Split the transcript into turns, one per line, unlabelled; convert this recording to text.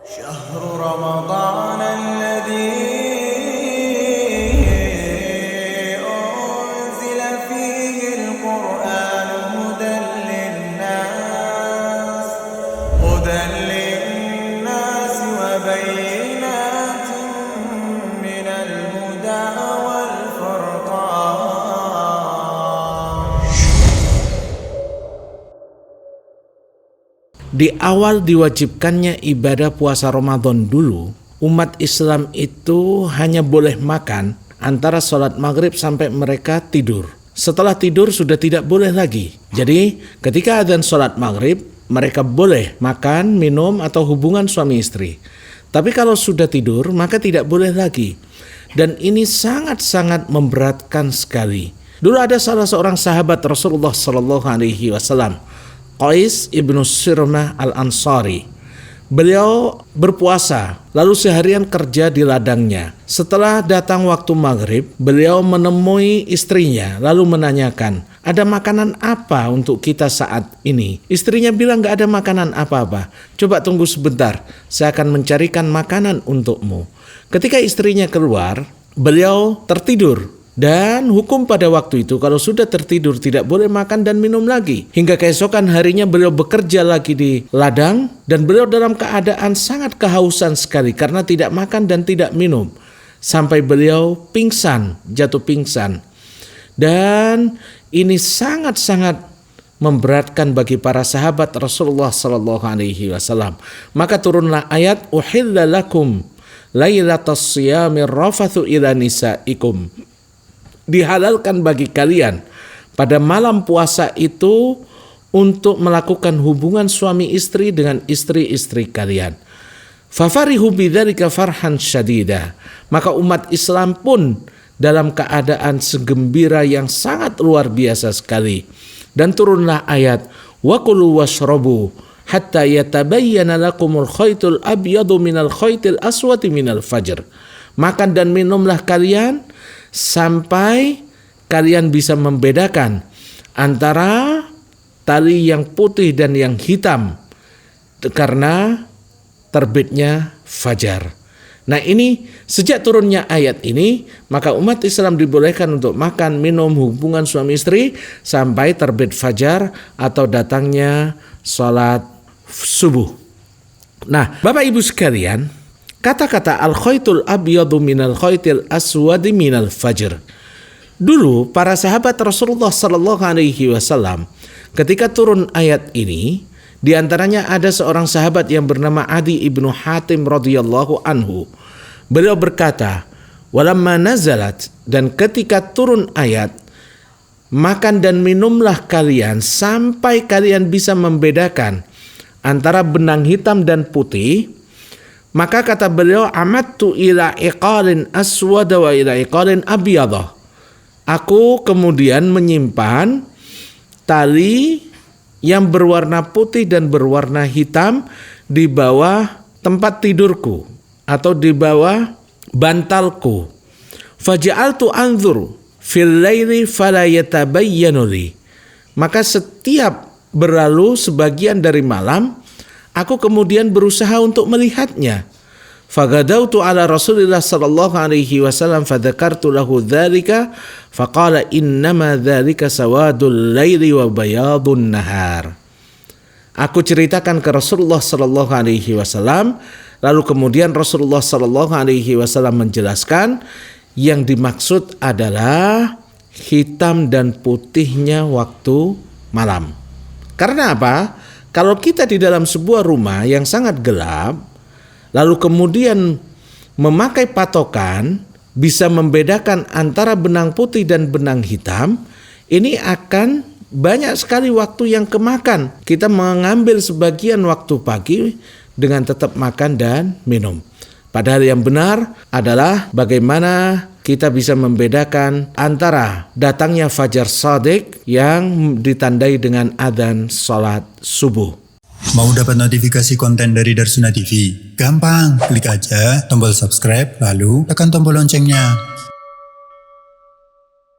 شهر رمضان الذي أنزل فيه القرآن هدى للناس وبينات من الهدى والفرقان.
Di awal diwajibkannya ibadah puasa Ramadan dulu, umat Islam itu hanya boleh makan antara sholat maghrib sampai mereka tidur. Setelah tidur sudah tidak boleh lagi. Jadi ketika adzan sholat maghrib, mereka boleh makan, minum, atau hubungan suami istri. Tapi kalau sudah tidur, maka tidak boleh lagi. Dan ini sangat-sangat memberatkan sekali. Dulu ada salah seorang sahabat Rasulullah SAW, Qais ibnu Sirmah al-Ansari. Beliau berpuasa, lalu seharian kerja di ladangnya. Setelah datang waktu maghrib, beliau menemui istrinya, lalu menanyakan, ada makanan apa untuk kita saat ini? Istrinya bilang, gak ada makanan apa-apa. Coba tunggu sebentar, saya akan mencarikan makanan untukmu. Ketika istrinya keluar, beliau tertidur. Dan hukum pada waktu itu kalau sudah tertidur tidak boleh makan dan minum lagi. Hingga keesokan harinya beliau bekerja lagi di ladang. Dan beliau dalam keadaan sangat kehausan sekali karena tidak makan dan tidak minum. Sampai beliau pingsan, jatuh pingsan. Dan ini sangat-sangat memberatkan bagi para sahabat Rasulullah SAW. Maka turunlah ayat, Uhilla lakum lailatas siyamir rafathu ila nisaikum. Dihalalkan bagi kalian pada malam puasa itu untuk melakukan hubungan suami istri dengan istri-istri kalian. Fafarihu bidzalika farhan syadida. Maka umat Islam pun dalam keadaan segembira yang sangat luar biasa sekali. Dan turunlah ayat wa kulu washrabu hatta yatabayyana lakumul khaytul abyadu minal khaytil aswati minal fajr. Makan dan minumlah kalian sampai kalian bisa membedakan antara tali yang putih dan yang hitam karena terbitnya fajar. Nah ini sejak turunnya ayat ini maka umat Islam dibolehkan untuk makan, minum, hubungan suami istri sampai terbit fajar atau datangnya sholat subuh. Nah Bapak Ibu sekalian, kata-kata al-khaytul abyadu minal khaytil aswadi minal fajr. Dulu para sahabat Rasulullah SAW ketika turun ayat ini, di antaranya ada seorang sahabat yang bernama Adi ibnu Hatim radhiyallahu anhu. Beliau berkata, walamma nazalat, dan ketika turun ayat, makan dan minumlah kalian sampai kalian bisa membedakan antara benang hitam dan putih. Maka kata beliau, amattu ila iqalin aswada wa ila iqalin abyadah. Aku kemudian menyimpan tali yang berwarna putih dan berwarna hitam di bawah tempat tidurku atau di bawah bantalku. Faja'altu anzur fil laili fala yatabayyanu li. Maka setiap berlalu sebagian dari malam, aku kemudian berusaha untuk melihatnya. Fagadautu ala Rasulillah sallallahu alaihi wasallam fadzakartu lahu dzalika faqala innama dzalika sawadul laili wa bayadun nahar. Aku ceritakan ke Rasulullah sallallahu alaihi wasallam, lalu kemudian Rasulullah sallallahu alaihi wasallam menjelaskan yang dimaksud adalah hitam dan putihnya waktu malam. Karena apa? Kalau kita di dalam sebuah rumah yang sangat gelap, lalu kemudian memakai patokan bisa membedakan antara benang putih dan benang hitam, ini akan banyak sekali waktu yang kemakan. Kita mengambil sebagian waktu pagi dengan tetap makan dan minum. Padahal yang benar adalah bagaimana kita bisa membedakan antara datangnya fajar shadiq yang ditandai dengan adzan salat subuh.
Mau dapat notifikasi konten dari Darsuna TV? Gampang, klik aja tombol subscribe lalu tekan tombol loncengnya.